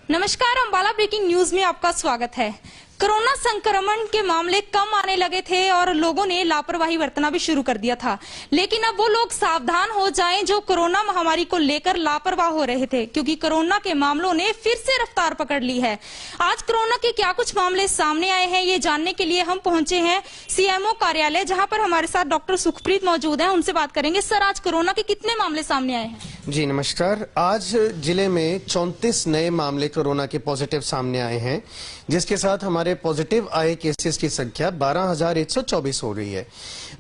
नमस्कार, Ambala breaking news में आपका स्वागत है। कोरोना संक्रमण के मामले कम आने लगे थे और लोगों ने लापरवाही बरतना भी शुरू कर दिया था, लेकिन अब वो लोग सावधान हो जाएं जो कोरोना महामारी को लेकर लापरवाह हो रहे थे, क्योंकि कोरोना के मामलों ने फिर से रफ्तार पकड़ ली है। आज कोरोना के क्या कुछ मामले सामने आए हैं, ये जानने के लिए हम पहुंचे हैं सीएमओ कार्यालय, जहां पर हमारे साथ डॉक्टर सुखप्रीत मौजूद है। उनसे बात करेंगे। सर, आज कोरोना के कितने मामले सामने आए हैं? जी नमस्कार। आज जिले में 34 नए मामले कोरोना के पॉजिटिव सामने आए हैं, जिसके साथ हमारे पॉजिटिव आए केसेस की संख्या 12,124 हो गई है।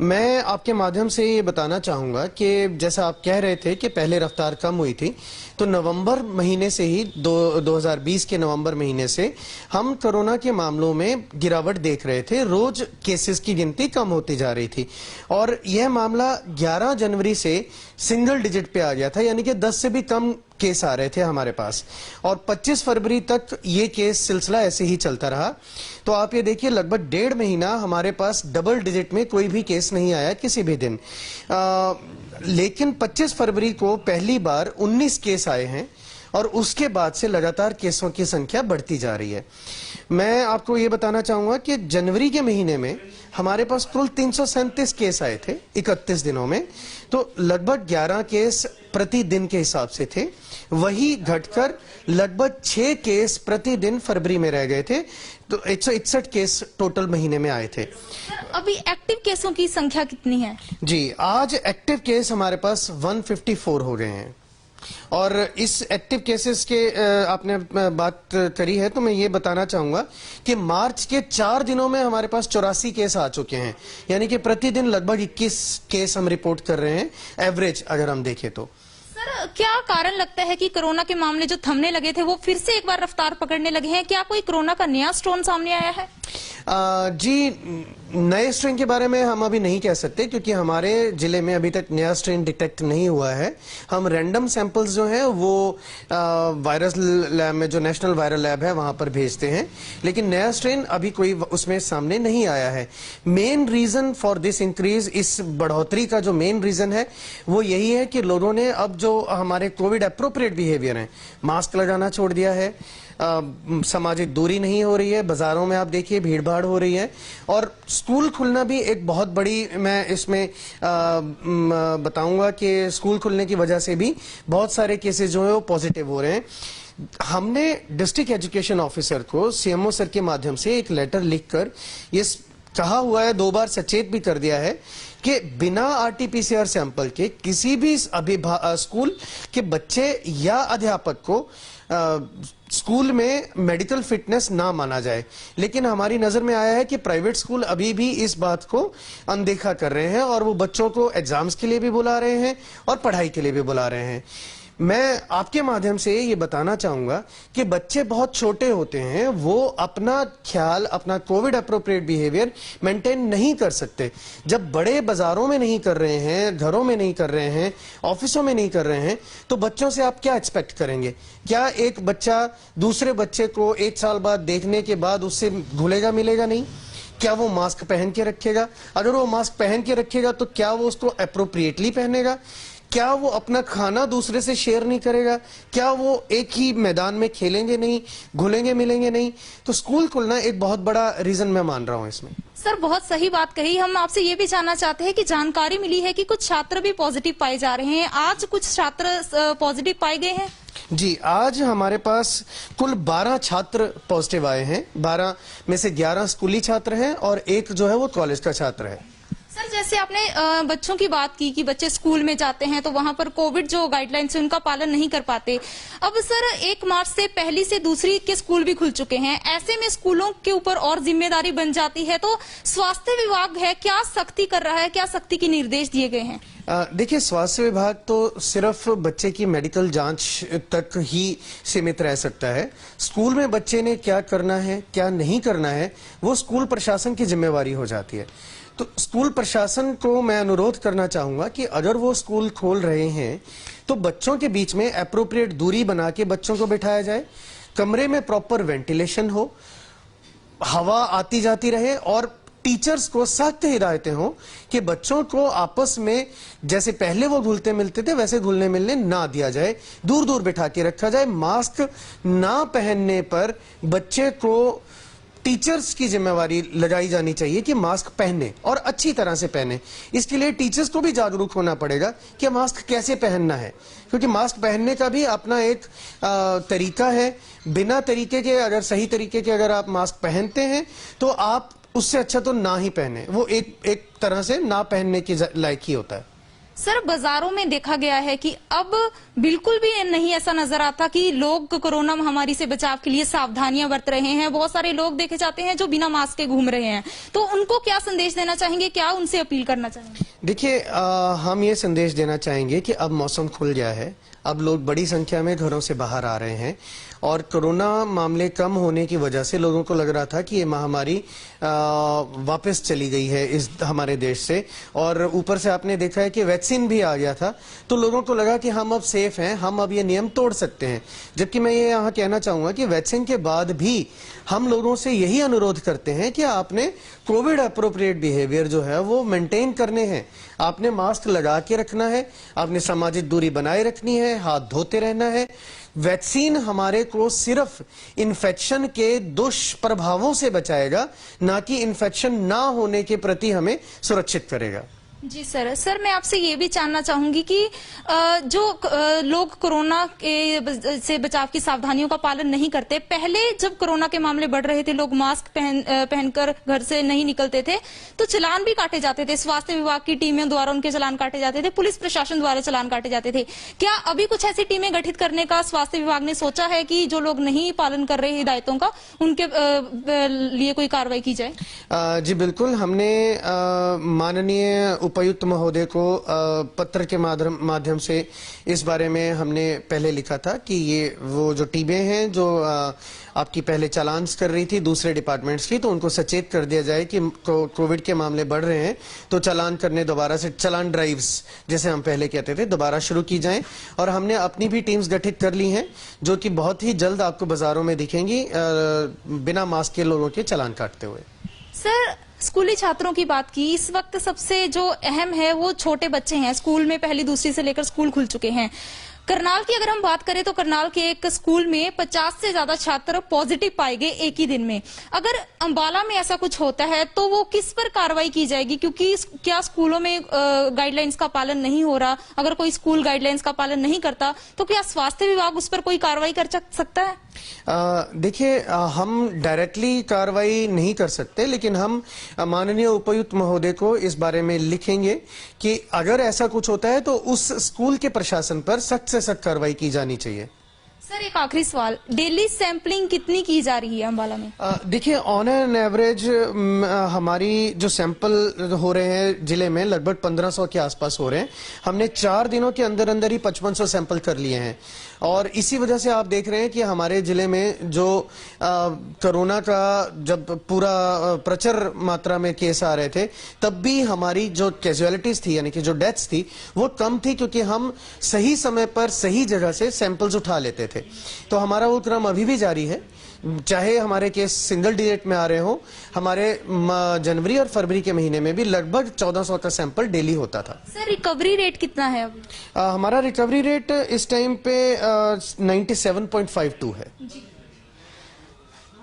मैं आपके माध्यम से ये बताना चाहूंगा कि जैसा आप कह रहे थे कि पहले रफ्तार कम हुई थी, तो नवंबर महीने से ही 2020 के नवंबर महीने से हम कोरोना के मामलों में गिरावट देख रहे थे। रोज केसेस की गिनती कम होती जा रही थी और यह मामला 11 जनवरी से सिंगल डिजिट पे आ गया था, यानी कि 10 से भी कम केस आ रहे थे हमारे पास, और 25 फरवरी तक ये केस सिलसिला ऐसे ही चलता रहा। तो आप ये देखिए, लगभग 1.5 महीना हमारे पास डबल डिजिट में कोई भी केस नहीं आया किसी भी दिन। लेकिन 25 फरवरी को पहली बार 19 केस आए हैं और उसके बाद से लगातार केसों की संख्या बढ़ती जा रही है। मैं आपको ये बताना चाहूंगा कि जनवरी के महीने में हमारे पास कुल 337 केस आए थे 31 दिनों में, तो लगभग 11 केस प्रतिदिन के हिसाब से थे। वही घटकर लगभग 6 केस प्रतिदिन फरवरी में रह गए थे, तो 161 केस टोटल महीने में आए थे। अभी एक्टिव केसों की संख्या कितनी है? जी, आज एक्टिव केस हमारे पास 154 हो गए हैं। और इस एक्टिव केसेस के आपने बात करी है, तो मैं ये बताना चाहूंगा कि मार्च के 4 दिनों में हमारे पास 84 केस आ चुके हैं, यानी कि प्रतिदिन लगभग 21 केस हम रिपोर्ट कर रहे हैं एवरेज अगर हम देखें तो। सर, क्या कारण लगता है कि कोरोना के मामले जो थमने लगे थे वो फिर से एक बार रफ्तार पकड़ने लगे हैं? क्या कोई कोरोना का नया स्ट्रेन सामने आया है? जी, नए स्ट्रेन के बारे में हम अभी नहीं कह सकते, क्योंकि हमारे जिले में अभी तक नया स्ट्रेन डिटेक्ट नहीं हुआ है। हम रैंडम सैंपल्स जो हैं वो वायरस लैब में, जो नेशनल वायरल लैब है, वहां पर भेजते हैं, लेकिन नया स्ट्रेन अभी कोई उसमें सामने नहीं आया है। Main reason for this increase, इस बढ़ोतरी का जो मेन रीजन है वो यही है कि लोगों ने अब जो हमारे कोविड अप्रोप्रिएट बिहेवियर है, मास्क लगाना छोड़ दिया है, सामाजिक दूरी नहीं हो रही है, बाजारों में आप देखिए भीड़ भाड़ हो रही है, और स्कूल खुलना भी एक बहुत बड़ी, मैं इसमें बताऊंगा कि स्कूल खुलने की वजह से भी बहुत सारे केसेस जो है वो पॉजिटिव हो रहे हैं। हमने डिस्ट्रिक्ट एजुकेशन ऑफिसर को सीएमओ सर के माध्यम से एक लेटर लिखकर ये कहा हुआ है, 2 बार सचेत भी कर दिया है कि बिना आरटीपीसीआर सैंपल के किसी भी स्कूल के बच्चे या अध्यापक को स्कूल में मेडिकल फिटनेस ना माना जाए। लेकिन हमारी नजर में आया है कि प्राइवेट स्कूल अभी भी इस बात को अनदेखा कर रहे हैं और वो बच्चों को एग्जाम्स के लिए भी बुला रहे हैं और पढ़ाई के लिए भी बुला रहे हैं। मैं आपके माध्यम से ये बताना चाहूंगा कि बच्चे बहुत छोटे होते हैं, वो अपना ख्याल, अपना कोविड अप्रोप्रिएट बिहेवियर मेंटेन नहीं कर सकते। जब बड़े बाजारों में नहीं कर रहे हैं, घरों में नहीं कर रहे हैं, ऑफिसों में नहीं कर रहे हैं, तो बच्चों से आप क्या एक्सपेक्ट करेंगे? क्या एक बच्चा दूसरे बच्चे को 1 साल बाद देखने के बाद उससे घुलेगा मिलेगा नहीं? क्या वो मास्क पहन के रखेगा? अगर वो मास्क पहन के रखेगा तो क्या वो उसको अप्रोप्रिएटली पहनेगा? क्या वो अपना खाना दूसरे से शेयर नहीं करेगा? क्या वो एक ही मैदान में खेलेंगे नहीं, घुलेंगे मिलेंगे नहीं? तो स्कूल खुलना एक बहुत बड़ा रीजन मैं मान रहा हूं इसमें। सर, बहुत सही बात कही। हम आपसे ये भी जानना चाहते हैं कि जानकारी मिली है कि कुछ छात्र भी पॉजिटिव पाए जा रहे हैं। आज कुछ छात्र पॉजिटिव पाए गए हैं? जी, आज हमारे पास कुल 12 छात्र पॉजिटिव आए हैं। 12 में से 11 स्कूली छात्र हैं और एक जो है वो कॉलेज का छात्र है। सर, जैसे आपने बच्चों की बात की कि बच्चे स्कूल में जाते हैं तो वहां पर कोविड जो गाइडलाइंस है उनका पालन नहीं कर पाते। अब सर, 1 मार्च से पहली से दूसरी के स्कूल भी खुल चुके हैं, ऐसे में स्कूलों के ऊपर और जिम्मेदारी बन जाती है, तो स्वास्थ्य विभाग है, क्या सख्ती कर रहा है, क्या सख्ती के निर्देश दिए गए हैं? देखिए, स्वास्थ्य विभाग तो सिर्फ बच्चे की मेडिकल जांच तक ही सीमित रह सकता है। स्कूल में बच्चे ने क्या करना है, क्या नहीं करना है, वो स्कूल प्रशासन की जिम्मेवारी हो जाती है। तो स्कूल प्रशासन को मैं अनुरोध करना चाहूंगा कि अगर वो स्कूल खोल रहे हैं तो बच्चों के बीच में एप्रोप्रिएट दूरी बना के बच्चों को बिठाया जाए, कमरे में प्रॉपर वेंटिलेशन हो, हवा आती जाती रहे, और टीचर्स को सख्त हिदायतें हों कि बच्चों को आपस में जैसे पहले वो घुलते मिलते थे वैसे घुलने मिलने ना दिया जाए, दूर दूर बिठा के रखा जाए। मास्क ना पहनने पर बच्चे को टीचर्स की जिम्मेवारी लगाई जानी चाहिए कि मास्क पहने और अच्छी तरह से पहने। इसके लिए टीचर्स को भी जागरूक होना पड़ेगा कि मास्क कैसे पहनना है, क्योंकि मास्क पहनने का भी अपना एक तरीका है। बिना तरीके के अगर सही तरीके के अगर आप मास्क पहनते हैं तो आप उससे अच्छा तो ना ही पहने, वो एक तरह से ना पहनने के लायक ही होता है। सर, बाजारों में देखा गया है कि अब बिल्कुल भी नहीं ऐसा नजर आता कि लोग कोरोना महामारी से बचाव के लिए सावधानियां बरत रहे हैं। बहुत सारे लोग देखे जाते हैं जो बिना मास्क के घूम रहे हैं, तो उनको क्या संदेश देना चाहेंगे, क्या उनसे अपील करना चाहेंगे? देखिए, हम ये संदेश देना चाहेंगे कि अब मौसम खुल गया है, अब लोग बड़ी संख्या में घरों से बाहर आ रहे हैं और कोरोना मामले कम होने की वजह से लोगों को लग रहा था कि ये महामारी वापस चली गई है इस हमारे देश से, और ऊपर से आपने देखा है कि वैक्सीन भी आ गया था, तो लोगों को लगा कि हम अब सेफ हैं, हम अब ये नियम तोड़ सकते हैं। जबकि मैं ये यहाँ कहना चाहूंगा कि वैक्सीन के बाद भी हम लोगों से यही अनुरोध करते हैं कि आपने कोविड अप्रोप्रिएट बिहेवियर जो है वो मेंटेन करने हैं। आपने मास्क लगा के रखना है, आपने सामाजिक दूरी बनाए रखनी है, हाथ धोते रहना है। वैक्सीन हमारे को सिर्फ इन्फेक्शन के दुष्प्रभावों से बचाएगा, ना कि इन्फेक्शन ना होने के प्रति हमें सुरक्षित करेगा। जी सर, मैं आपसे ये भी जानना चाहूंगी कि जो लोग कोरोना से बचाव की सावधानियों का पालन नहीं करते, पहले जब कोरोना के मामले बढ़ रहे थे लोग मास्क पहनकर घर से नहीं निकलते थे तो चालान भी काटे जाते थे, स्वास्थ्य विभाग की टीमें द्वारा उनके चालान काटे जाते थे, पुलिस प्रशासन द्वारा चालान काटे जाते थे। क्या अभी कुछ ऐसी टीमें गठित करने का स्वास्थ्य विभाग ने सोचा है कि जो लोग नहीं पालन कर रहे हिदायतों का उनके लिए कोई कार्रवाई की जाए? जी बिल्कुल, हमने माननीय उपायुक्त महोदय को पत्र के माध्यम से इस बारे में हमने पहले लिखा था कि ये वो जो टीमें हैं जो आपकी पहले चालान्स कर रही थी दूसरे डिपार्टमेंट्स की, तो उनको सचेत कर दिया जाए कि कोविड के मामले बढ़ रहे हैं तो चालान करने दोबारा से चालान ड्राइव्स जैसे हम पहले कहते थे दोबारा शुरू की जाएं। और हमने अपनी भी टीम्स गठित कर ली हैं जो कि बहुत ही जल्द आपको बाजारों में दिखेंगी बिना मास्क के लोगों के चालान काटते हुए। सर, स्कूली छात्रों की बात की, इस वक्त सबसे जो अहम है वो छोटे बच्चे हैं। स्कूल में पहली दूसरी से लेकर स्कूल खुल चुके हैं। करनाल की अगर हम बात करें तो करनाल के एक स्कूल में 50 से ज्यादा छात्र पॉजिटिव पाए गए एक ही दिन में। अगर अंबाला में ऐसा कुछ होता है तो वो किस पर कार्रवाई की जाएगी, क्योंकि क्या स्कूलों में गाइडलाइंस का पालन नहीं हो रहा? अगर कोई स्कूल गाइडलाइंस का पालन नहीं करता तो क्या स्वास्थ्य विभाग उस पर कोई कार्रवाई कर सकता है? देखिए, हम डायरेक्टली कार्रवाई नहीं कर सकते, लेकिन हम माननीय उपायुक्त महोदय को इस बारे में लिखेंगे कि अगर ऐसा कुछ होता है तो उस स्कूल के प्रशासन पर सख्त से सख्त कार्रवाई की जानी चाहिए। सर, एक आखिरी सवाल, डेली सैंपलिंग कितनी की जा रही है अंबाला में? देखिए, ऑन एन एवरेज हमारी जो सैंपल हो रहे हैं जिले में लगभग 1500 के आसपास हो रहे हैं। हमने 4 दिनों के अंदर अंदर ही 5500 सैंपल कर लिए हैं, और इसी वजह से आप देख रहे हैं कि हमारे जिले में जो कोरोना का जब पूरा प्रचुर मात्रा में केस आ रहे थे तब भी हमारी जो कैजुअलिटीज थी यानी कि जो डेथ्स थी वो कम थी, क्योंकि हम सही समय पर सही जगह से सैंपल्स उठा लेते थे। तो हमारा वो क्रम अभी भी जारी है, चाहे हमारे केस सिंगल डिजिट में आ रहे हो। हमारे जनवरी और फरवरी के महीने में भी लगभग 1400 का सैंपल डेली होता था। सर, रिकवरी रेट कितना है अभी? हमारा रिकवरी रेट इस टाइम पे 97.52 है।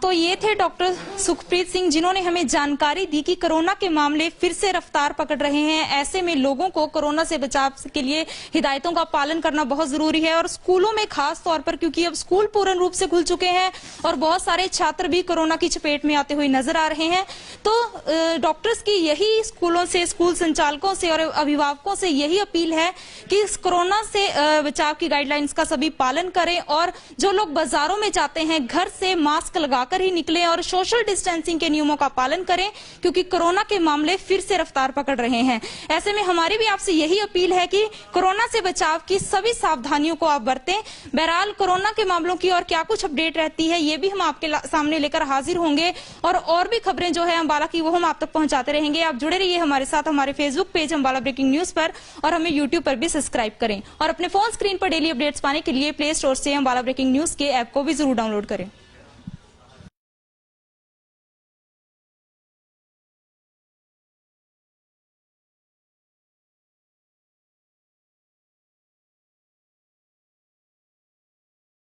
तो ये थे डॉक्टर सुखप्रीत सिंह जिन्होंने हमें जानकारी दी कि कोरोना के मामले फिर से रफ्तार पकड़ रहे हैं। ऐसे में लोगों को कोरोना से बचाव के लिए हिदायतों का पालन करना बहुत जरूरी है, और स्कूलों में खास तौर पर, क्योंकि अब स्कूल पूर्ण रूप से खुल चुके हैं और बहुत सारे छात्र भी कोरोना की चपेट में आते हुए नजर आ रहे हैं। तो डॉक्टर्स की यही स्कूलों से, स्कूल संचालकों से और अभिभावकों से यही अपील है कि कोरोना से बचाव की गाइडलाइंस का सभी पालन करें, और जो लोग बाजारों में जाते हैं घर से मास्क लगा कर ही निकलें और सोशल डिस्टेंसिंग के नियमों का पालन करें, क्योंकि कोरोना के मामले फिर से रफ्तार पकड़ रहे हैं। ऐसे में हमारी भी आपसे यही अपील है कि कोरोना से बचाव की सभी सावधानियों को आप बरतें। बहरहाल कोरोना के मामलों की और क्या कुछ अपडेट रहती है ये भी हम आपके सामने लेकर हाजिर होंगे, और भी खबरें जो है अंबाला की वो हम आप तक पहुंचाते रहेंगे। आप जुड़े रहिए हमारे साथ हमारे Facebook page Ambala breaking news पर, और हमें यूट्यूब पर भी सब्सक्राइब करें, और अपने फोन स्क्रीन पर डेली अपडेट्स पाने के लिए प्ले स्टोर से अंबाला ब्रेकिंग न्यूज के ऐप को भी जरूर डाउनलोड करें।